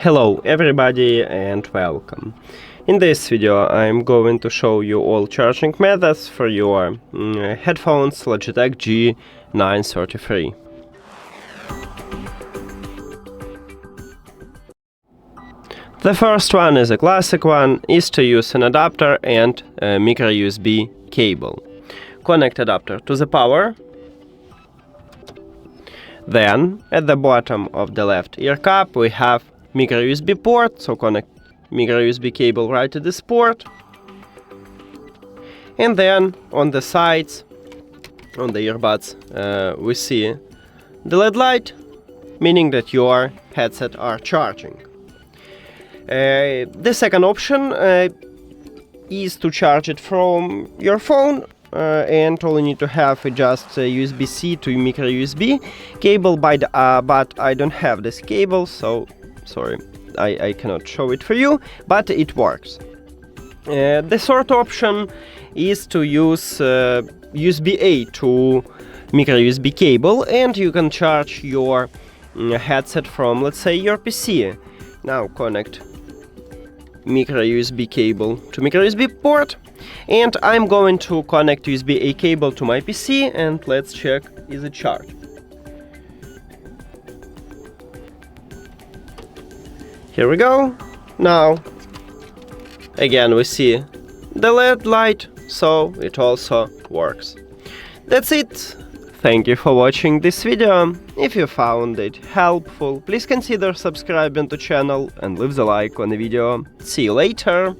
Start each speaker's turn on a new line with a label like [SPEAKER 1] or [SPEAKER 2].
[SPEAKER 1] Hello everybody and welcome. In this video I'm going to show you all charging methods for your headphones Logitech G933. The first one is a classic one, is to use an adapter and a microUSB cable. Connect adapter to the power. Then at the bottom of the left ear cup we have microUSB port, so connect microUSB cable right to this port. And then on the sides, on the earbuds, we see the LED light, meaning that your headset are charging. The second option is to charge it from your phone, and all you need to have is just a USB-C to microUSB cable, but I don't have this cable, so sorry, I cannot show it for you, but it works. The third option is to use USB-A to microUSB cable, and you can charge your headset from, let's say, your PC. Now connect microUSB cable to microUSB port, and I'm going to connect USB-A cable to my PC, and let's check is it charged. Here we go. Now again we see the LED light, so it also works. That's it. Thank you for watching this video. If you found it helpful, please consider subscribing to the channel and leave the like on the video. See you later.